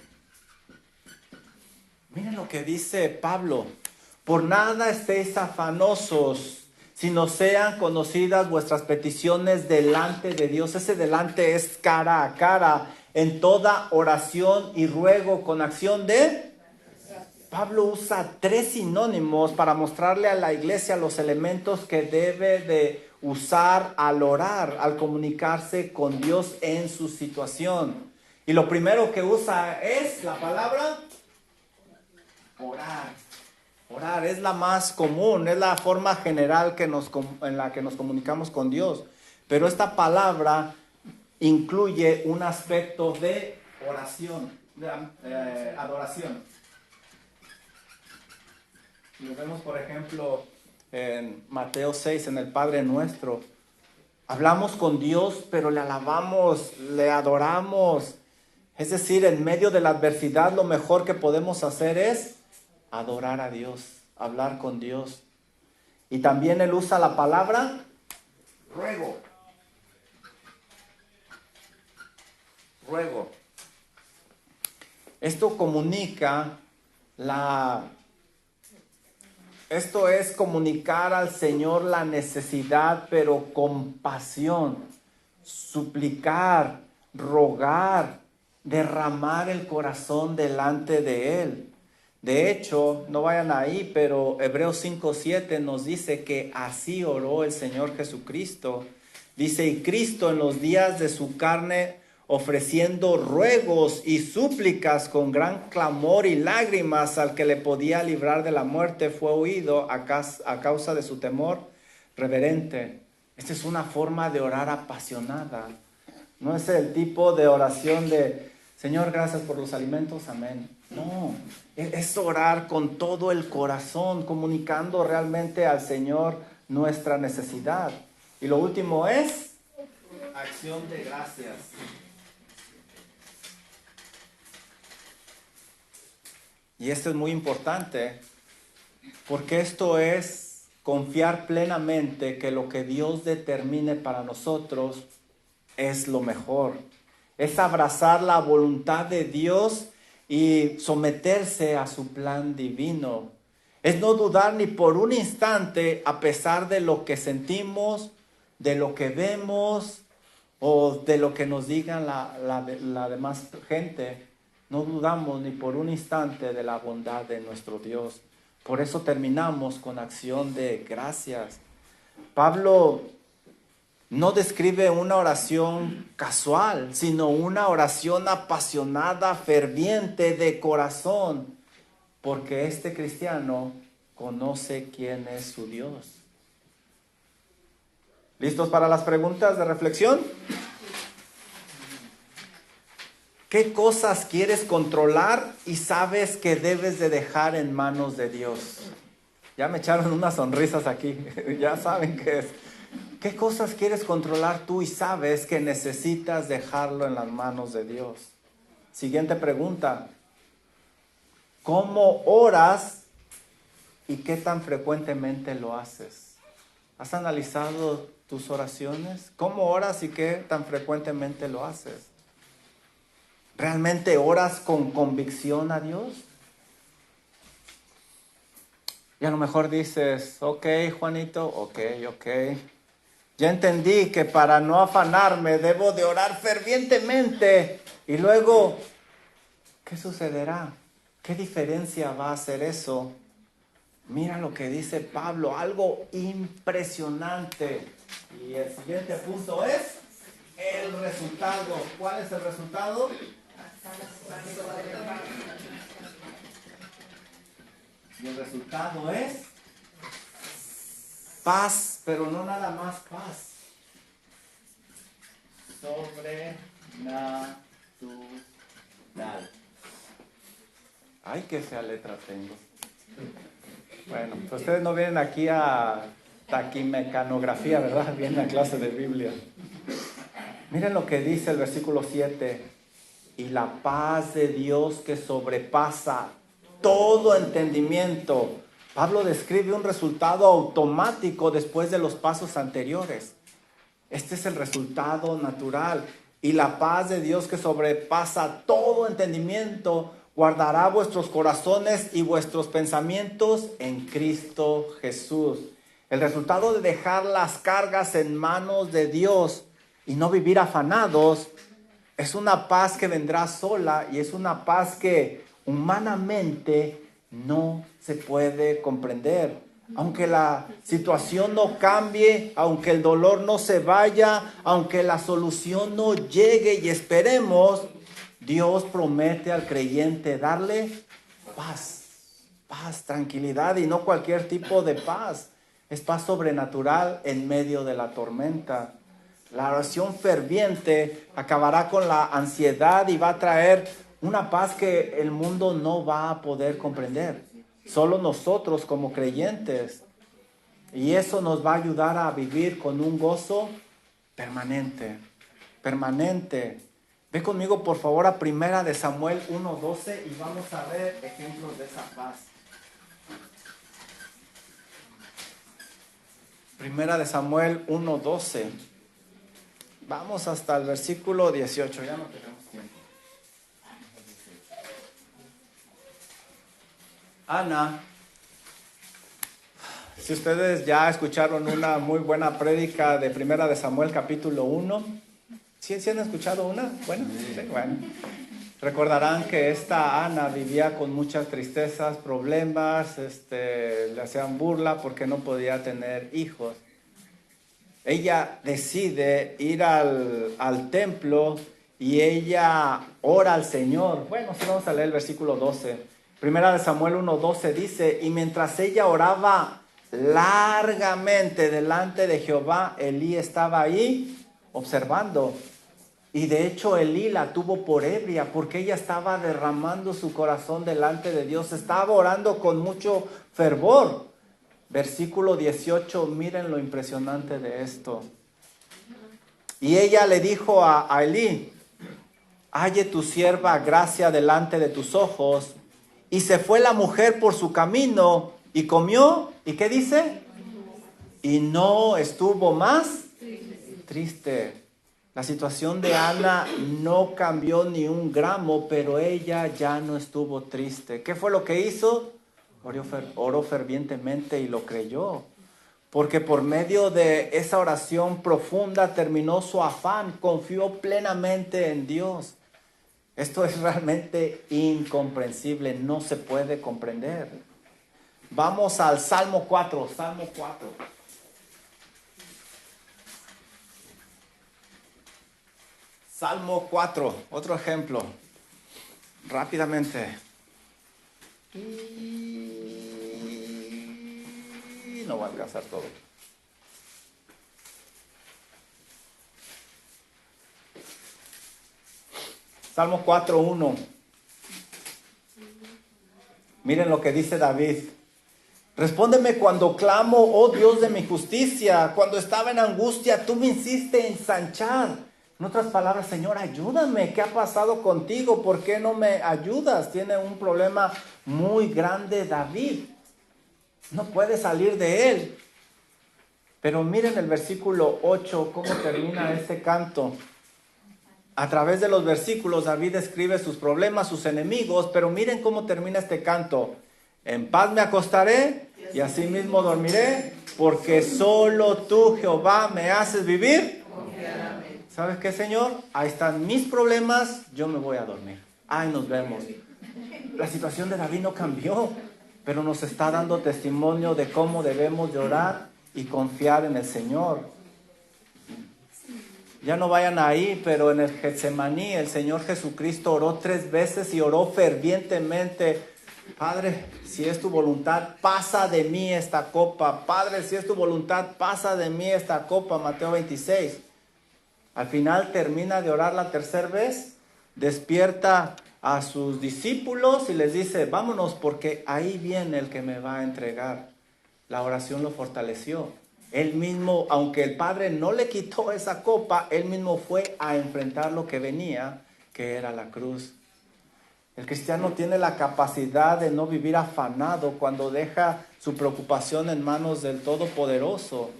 Miren lo que dice Pablo. Por nada estéis afanosos, sino sean conocidas vuestras peticiones delante de Dios. Ese delante es cara a cara. en toda oración y ruego con acción de... Pablo usa 3 sinónimos para mostrarle a la iglesia los elementos que debe de usar al orar, al comunicarse con Dios en su situación. Y lo primero que usa es la palabra orar. Orar es la más común, es la forma general en la que nos comunicamos con Dios. Pero esta palabra incluye un aspecto de oración, de adoración. Lo vemos, por ejemplo, en Mateo 6, en el Padre Nuestro. Hablamos con Dios, pero le alabamos, le adoramos. Es decir, en medio de la adversidad, lo mejor que podemos hacer es adorar a Dios, hablar con Dios. Y también él usa la palabra ruego. Ruego. Esto es comunicar al Señor la necesidad, pero con pasión. Suplicar, rogar, derramar el corazón delante de Él. De hecho, no vayan ahí, pero Hebreos 5:7 nos dice que así oró el Señor Jesucristo. Dice, y Cristo en los días de su carne, ofreciendo ruegos y súplicas con gran clamor y lágrimas al que le podía librar de la muerte, fue oído a causa de su temor reverente. Esta es una forma de orar apasionada. No es el tipo de oración de, Señor, gracias por los alimentos, amén. No, es orar con todo el corazón, comunicando realmente al Señor nuestra necesidad. Y lo último es acción de gracias. Y esto es muy importante, porque esto es confiar plenamente que lo que Dios determine para nosotros es lo mejor. Es abrazar la voluntad de Dios y someterse a su plan divino. Es no dudar ni por un instante, a pesar de lo que sentimos, de lo que vemos o de lo que nos digan la demás gente. No dudamos ni por un instante de la bondad de nuestro Dios. Por eso terminamos con acción de gracias. Pablo no describe una oración casual, sino una oración apasionada, ferviente, de corazón, porque este cristiano conoce quién es su Dios. ¿Listos para las preguntas de reflexión? ¿Qué cosas quieres controlar y sabes que debes de dejar en manos de Dios? Ya me echaron unas sonrisas aquí, ya saben qué es. ¿Qué cosas quieres controlar tú y sabes que necesitas dejarlo en las manos de Dios? Siguiente pregunta. ¿Cómo oras y qué tan frecuentemente lo haces? ¿Has analizado tus oraciones? ¿Cómo oras y qué tan frecuentemente lo haces? ¿Realmente oras con convicción a Dios? Y a lo mejor dices, ok, Juanito, ok. Ya entendí que para no afanarme debo de orar fervientemente. Y luego, ¿qué sucederá? ¿Qué diferencia va a hacer eso? Mira lo que dice Pablo, algo impresionante. Y el siguiente punto es el resultado. ¿Cuál es el resultado? Y el resultado es paz, pero no nada más paz. Sobrenatural. Ay, qué fea letra tengo. Bueno, pues ustedes no vienen aquí a taquimecanografía, ¿verdad? Vienen a clase de Biblia. Miren lo que dice el versículo 7. Y la paz de Dios que sobrepasa todo entendimiento. Pablo describe un resultado automático después de los pasos anteriores. Este es el resultado natural. Y la paz de Dios que sobrepasa todo entendimiento guardará vuestros corazones y vuestros pensamientos en Cristo Jesús. El resultado de dejar las cargas en manos de Dios y no vivir afanados Es una paz que vendrá sola y es una paz que humanamente no se puede comprender. Aunque la situación no cambie, aunque el dolor no se vaya, aunque la solución no llegue y esperemos, Dios promete al creyente darle paz, paz, tranquilidad y no cualquier tipo de paz. Es paz sobrenatural en medio de la tormenta. La oración ferviente acabará con la ansiedad y va a traer una paz que el mundo no va a poder comprender. Solo nosotros como creyentes. Y eso nos va a ayudar a vivir con un gozo permanente. Permanente. Ve conmigo por favor a 1 Samuel 1:12 y vamos a ver ejemplos de esa paz. 1 Samuel 1:12. Vamos hasta el versículo 18, ya no tenemos tiempo. Ana, si ustedes ya escucharon una muy buena prédica de 1 Samuel capítulo 1, ¿sí han escuchado una? Bueno. Recordarán que esta Ana vivía con muchas tristezas, problemas, le hacían burla porque no podía tener hijos. Ella decide ir al templo y ella ora al Señor. Bueno, sí, vamos a leer el versículo 12. 1 Samuel 1:12 dice, y mientras ella oraba largamente delante de Jehová, Elí estaba ahí observando. Y de hecho Elí la tuvo por ebria porque ella estaba derramando su corazón delante de Dios. Estaba orando con mucho fervor. Versículo 18, miren lo impresionante de esto. Y ella le dijo a Elí, halle tu sierva gracia delante de tus ojos. Y se fue la mujer por su camino y comió. ¿Y qué dice? Y no estuvo más triste. La situación de Ana no cambió ni un gramo, pero ella ya no estuvo triste. ¿Qué fue lo que hizo? Oró fervientemente y lo creyó. Porque por medio de esa oración profunda terminó su afán, confió plenamente en Dios. Esto es realmente incomprensible, no se puede comprender. Vamos al Salmo 4, Salmo 4. Salmo 4, otro ejemplo, rápidamente. Y no va a alcanzar todo. Salmo 4:1. Miren lo que dice David. Respóndeme cuando clamo, oh Dios de mi justicia. Cuando estaba en angustia, tú me hiciste ensanchar. En otras palabras, Señor, ayúdame. ¿Qué ha pasado contigo? ¿Por qué no me ayudas? Tiene un problema muy grande David. No puede salir de él. Pero miren el versículo 8, cómo termina este canto. A través de los versículos, David escribe sus problemas, sus enemigos, pero miren cómo termina este canto. En paz me acostaré y asimismo dormiré, porque solo tú, Jehová, me haces vivir. ¿Sabes qué, Señor? Ahí están mis problemas, yo me voy a dormir. Ahí nos vemos. La situación de David no cambió, pero nos está dando testimonio de cómo debemos de orar y confiar en el Señor. Ya no vayan ahí, pero en el Getsemaní el Señor Jesucristo oró 3 veces y oró fervientemente. Padre, si es tu voluntad, pasa de mí esta copa. Padre, si es tu voluntad, pasa de mí esta copa. Mateo 26. Al final termina de orar la 3ª vez, despierta a sus discípulos y les dice, vámonos porque ahí viene el que me va a entregar. La oración lo fortaleció. Él mismo, aunque el Padre no le quitó esa copa, él mismo fue a enfrentar lo que venía, que era la cruz. El cristiano tiene la capacidad de no vivir afanado cuando deja su preocupación en manos del Todopoderoso.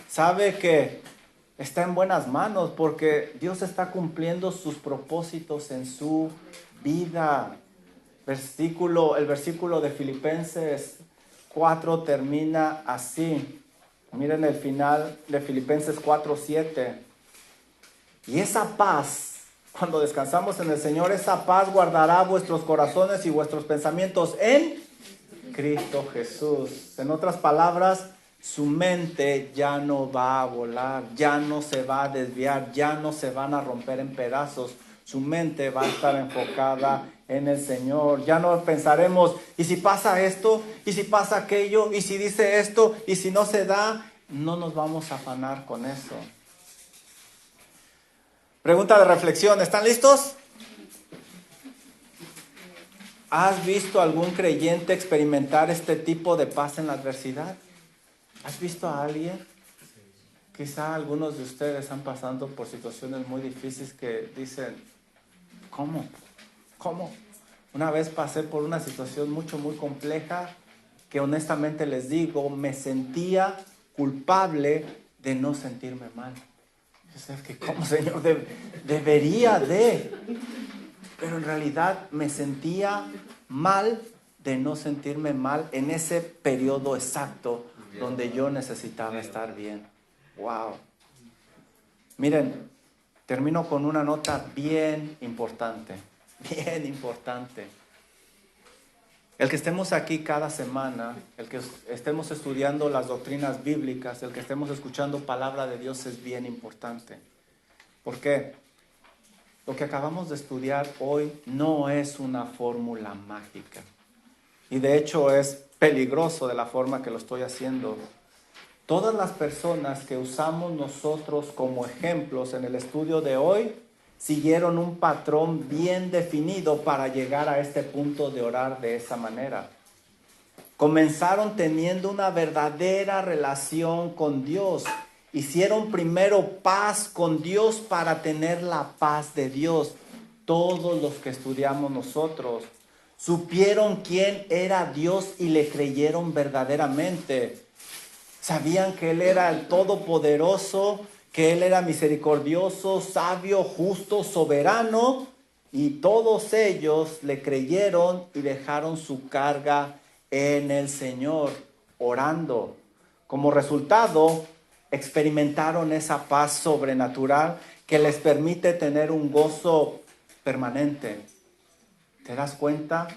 Sabe que está en buenas manos porque Dios está cumpliendo sus propósitos en su vida. El versículo de Filipenses 4 termina así. Miren el final de Filipenses 4:7. Y esa paz Cuando descansamos en el Señor, esa paz guardará vuestros corazones y vuestros pensamientos en Cristo Jesús. En otras palabras, su mente ya no va a volar, ya no se va a desviar, ya no se van a romper en pedazos. Su mente va a estar enfocada en el Señor. Ya no pensaremos, ¿y si pasa esto? ¿Y si pasa aquello? ¿Y si dice esto? ¿Y si no se da? No nos vamos a afanar con eso. Pregunta de reflexión, ¿están listos? ¿Has visto algún creyente experimentar este tipo de paz en la adversidad? ¿Has visto a alguien? Quizá algunos de ustedes están pasando por situaciones muy difíciles que dicen, ¿cómo? ¿Cómo? Una vez pasé por una situación muy compleja que honestamente les digo, me sentía culpable de no sentirme mal. Yo sé que como Señor debería de, pero en realidad me sentía mal de no sentirme mal en ese periodo exacto donde yo necesitaba estar bien. Wow. Miren, termino con una nota bien importante. El que estemos aquí cada semana, el que estemos estudiando las doctrinas bíblicas, el que estemos escuchando palabra de Dios es bien importante. ¿Por qué? Lo que acabamos de estudiar hoy no es una fórmula mágica. Y de hecho es peligroso de la forma que lo estoy haciendo. Todas las personas que usamos nosotros como ejemplos en el estudio de hoy siguieron un patrón bien definido para llegar a este punto de orar de esa manera. Comenzaron teniendo una verdadera relación con Dios. Hicieron primero paz con Dios para tener la paz de Dios. Todos los que estudiamos nosotros supieron quién era Dios y le creyeron verdaderamente. Sabían que Él era el Todopoderoso, que Él era misericordioso, sabio, justo, soberano, y todos ellos le creyeron y dejaron su carga en el Señor, orando. Como resultado, experimentaron esa paz sobrenatural que les permite tener un gozo permanente. ¿Te das cuenta?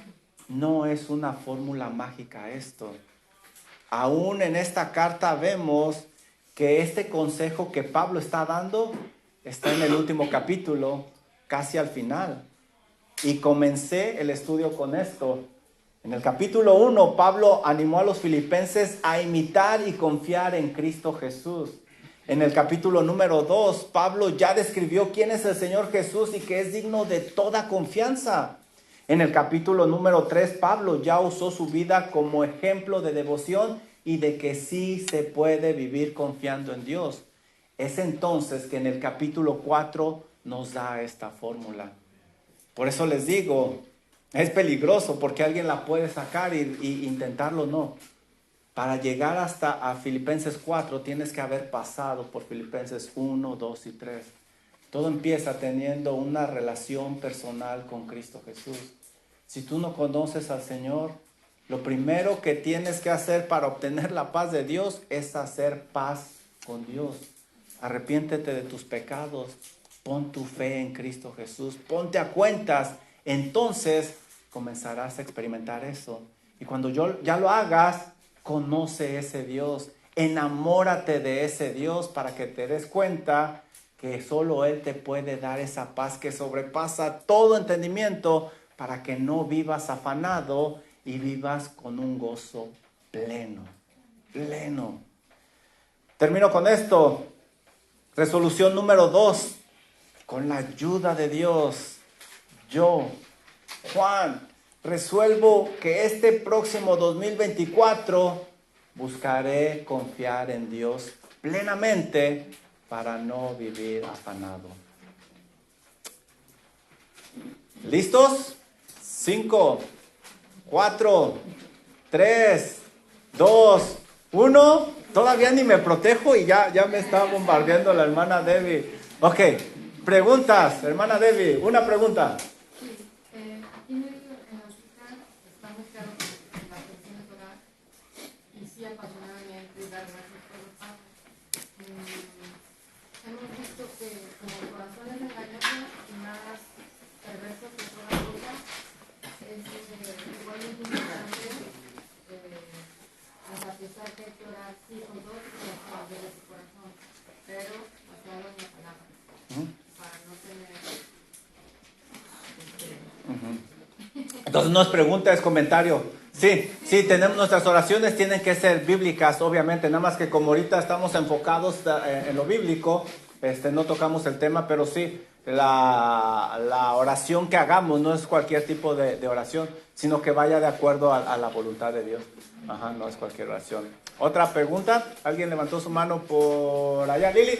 No es una fórmula mágica esto. Aún en esta carta vemos que este consejo que Pablo está dando está en el último capítulo, casi al final. Y comencé el estudio con esto. En el capítulo 1, Pablo animó a los filipenses a imitar y confiar en Cristo Jesús. En el capítulo número 2, Pablo ya describió quién es el Señor Jesús y que es digno de toda confianza. En el capítulo número 3, Pablo ya usó su vida como ejemplo de devoción y de que sí se puede vivir confiando en Dios. Es entonces que en el capítulo 4 nos da esta fórmula. Por eso les digo, es peligroso porque alguien la puede sacar y intentarlo no. Para llegar hasta a Filipenses 4 tienes que haber pasado por Filipenses 1, 2 y 3. Todo empieza teniendo una relación personal con Cristo Jesús. Si tú no conoces al Señor, lo primero que tienes que hacer para obtener la paz de Dios es hacer paz con Dios. Arrepiéntete de tus pecados, pon tu fe en Cristo Jesús, ponte a cuentas, entonces comenzarás a experimentar eso. Y cuando ya lo hagas, conoce ese Dios, enamórate de ese Dios para que te des cuenta que solo Él te puede dar esa paz que sobrepasa todo entendimiento para que no vivas afanado y vivas con un gozo pleno. Termino con esto. Resolución número 2. Con la ayuda de Dios, yo, Juan, resuelvo que este próximo 2024 buscaré confiar en Dios plenamente para no vivir afanado. ¿Listos? 5, 4, 3, 2, 1. Todavía ni me protejo y ya me está bombardeando la hermana Debbie. Ok, preguntas, hermana Debbie, una pregunta. Aquí me dijo en la cita está muy claro que la cuestión es orar y sí apasionadamente dar gracias por los pasos. Hemos visto que como el corazón es engañoso y nada Entonces no es pregunta, es comentario. Sí, sí, tenemos nuestras oraciones, tienen que ser bíblicas, obviamente, nada más que como ahorita estamos enfocados en lo bíblico, no tocamos el tema, pero sí, la oración que hagamos no es cualquier tipo de oración, sino que vaya de acuerdo a la voluntad de Dios. Ajá, no es cualquier oración. Otra pregunta, alguien levantó su mano por allá, Lili.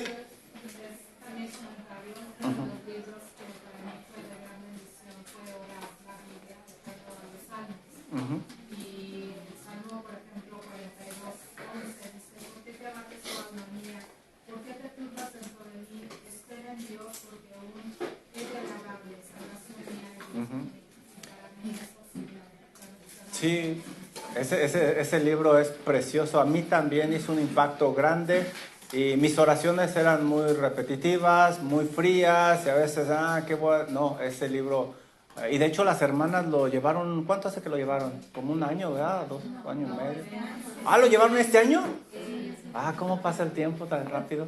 También comentario en los libros que para mí fue de gran bendición fue orar la Biblia de acuerdo a los salmos. Ujú. Y el Salmo, por ejemplo, 42:11 dice: ¿Por qué te abates, oh alma mía? ¿Por qué te turbas dentro de mí? Espera en Dios, porque aún es agradable, salvación mía y Dios mío. Y para mí eso sí me Sí, ese libro es precioso. A mí también hizo un impacto grande y mis oraciones eran muy repetitivas, muy frías y a veces, qué bueno. No, ese libro. Y de hecho las hermanas lo llevaron, ¿cuánto hace que lo llevaron? Como un año, ¿verdad? 2 años y medio. ¿Lo llevaron este año? ¿Cómo pasa el tiempo tan rápido?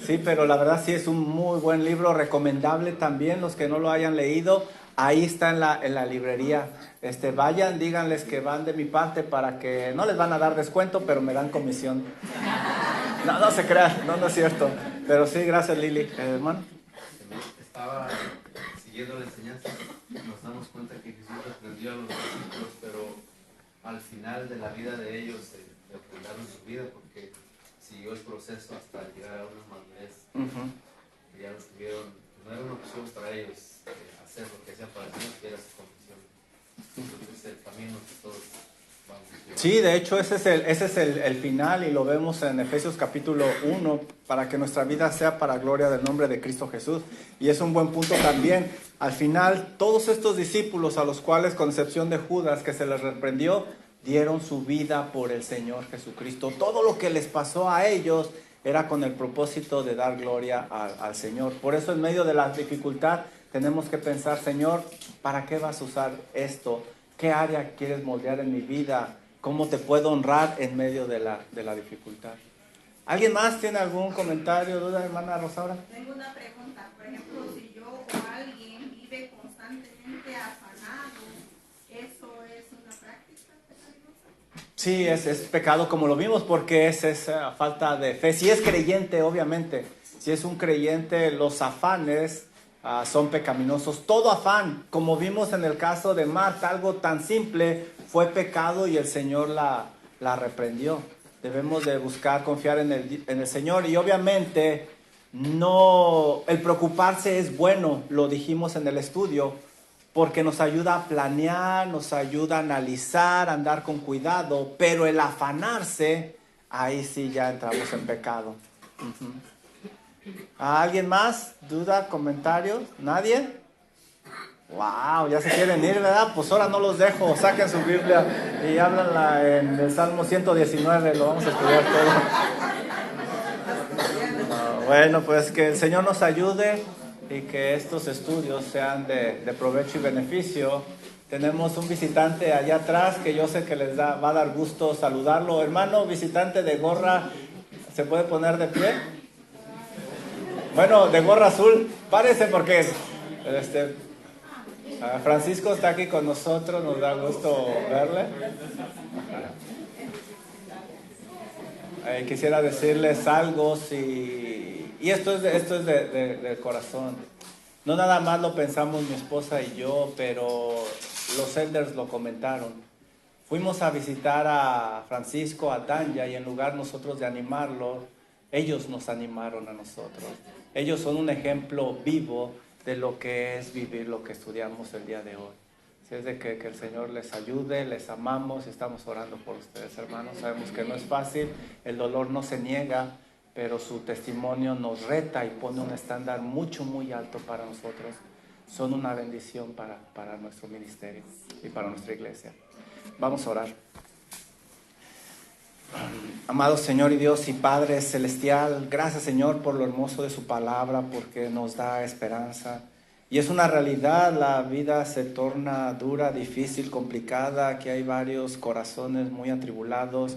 Sí, pero la verdad sí es un muy buen libro, recomendable también, los que no lo hayan leído, ahí está en la librería. Vayan, díganles que van de mi parte para que, no les van a dar descuento, pero me dan comisión. No, no se crean, no, no es cierto. Pero sí, gracias Lili. Hermano. Estaba siguiendo la enseñanza, nos damos cuenta que Jesús reprendió a los discípulos, pero al final de la vida de ellos reprendaron su vida porque siguió el proceso hasta llegar a una madurez. Que ya no tuvieron, no era una opción para ellos hacer lo que hacía para el Señor, que era su confesión. Entonces el camino que todos vamos a llevar. Sí, de hecho ese es el final y lo vemos en Efesios capítulo 1, para que nuestra vida sea para gloria del nombre de Cristo Jesús. Y es un buen punto también. Al final, todos estos discípulos a los cuales, con excepción de Judas, que se les reprendió, dieron su vida por el Señor Jesucristo. Todo lo que les pasó a ellos era con el propósito de dar gloria al Señor. Por eso en medio de la dificultad tenemos que pensar: Señor, ¿para qué vas a usar esto? ¿Qué área quieres moldear en mi vida? ¿Cómo te puedo honrar en medio de la dificultad? ¿Alguien más tiene algún comentario, duda, hermana Rosaura? Tengo una pregunta. Por ejemplo, si yo o alguien vive constantemente afanado, ¿eso es una práctica pecaminosa? Sí, es pecado, como lo vimos, porque es esa falta de fe. Si es creyente, obviamente, si es un creyente, los afanes son pecaminosos. Todo afán, como vimos en el caso de Marta, algo tan simple fue pecado y el Señor la reprendió. Debemos de buscar confiar en el Señor, y obviamente el preocuparse es bueno, lo dijimos en el estudio, porque nos ayuda a planear, nos ayuda a analizar, a andar con cuidado, pero el afanarse, ahí sí ya entramos en pecado. ¿Alguien más? ¿Duda? ¿Comentarios? ¿Nadie? Wow, ya se quieren ir, ¿verdad? Pues ahora no los dejo, saquen su Biblia y háblanla en el Salmo 119, lo vamos a estudiar todo. Bueno, pues que el Señor nos ayude y que estos estudios sean de provecho y beneficio. Tenemos un visitante allá atrás que yo sé que les va a dar gusto saludarlo. Hermano visitante de gorra, ¿se puede poner de pie? Bueno, de gorra azul, párese porque Francisco está aquí con nosotros, nos da gusto verle. Quisiera decirles algo, y esto es de corazón. No nada más lo pensamos mi esposa y yo, pero los elders lo comentaron. Fuimos a visitar a Francisco, a Tanya, y en lugar nosotros de animarlo, ellos nos animaron a nosotros. Ellos son un ejemplo vivo de lo que es vivir lo que estudiamos el día de hoy. Si es de que el Señor les ayude, les amamos y estamos orando por ustedes, hermanos. Sabemos que no es fácil, el dolor no se niega, pero su testimonio nos reta y pone un estándar muy alto para nosotros. Son una bendición para nuestro ministerio y para nuestra iglesia. Vamos a orar. Amado Señor y Dios y Padre Celestial, gracias Señor por lo hermoso de su palabra, porque nos da esperanza. Y es una realidad, la vida se torna dura, difícil, complicada, que hay varios corazones muy atribulados,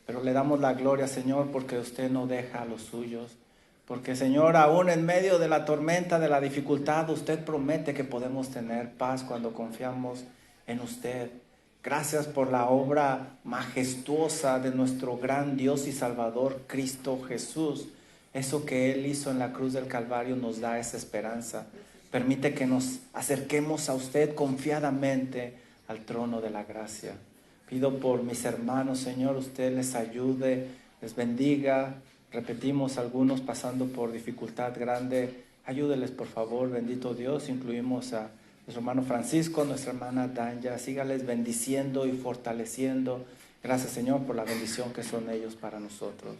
pero le damos la gloria Señor porque usted no deja a los suyos. Porque Señor, aún en medio de la tormenta, de la dificultad, usted promete que podemos tener paz cuando confiamos en usted. Gracias por la obra majestuosa de nuestro gran Dios y Salvador, Cristo Jesús. Eso que Él hizo en la cruz del Calvario nos da esa esperanza. Permite que nos acerquemos a usted confiadamente al trono de la gracia. Pido por mis hermanos, Señor, usted les ayude, les bendiga. Repetimos, algunos pasando por dificultad grande. Ayúdeles, por favor, bendito Dios. Incluimos a nuestro hermano Francisco, nuestra hermana Danya. Sígales bendiciendo y fortaleciendo. Gracias, Señor, por la bendición que son ellos para nosotros.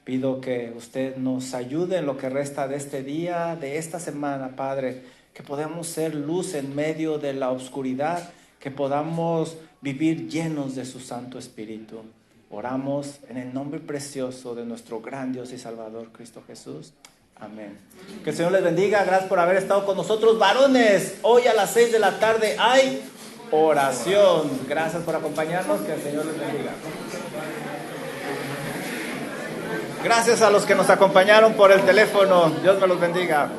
Pido que usted nos ayude en lo que resta de este día, de esta semana, Padre, que podamos ser luz en medio de la oscuridad, que podamos vivir llenos de su Santo Espíritu. Oramos en el nombre precioso de nuestro gran Dios y Salvador, Cristo Jesús. Amén. Que el Señor les bendiga. Gracias por haber estado con nosotros. Varones, hoy a las 6 de la tarde hay oración. Gracias por acompañarnos. Que el Señor les bendiga. Gracias a los que nos acompañaron por el teléfono. Dios me los bendiga.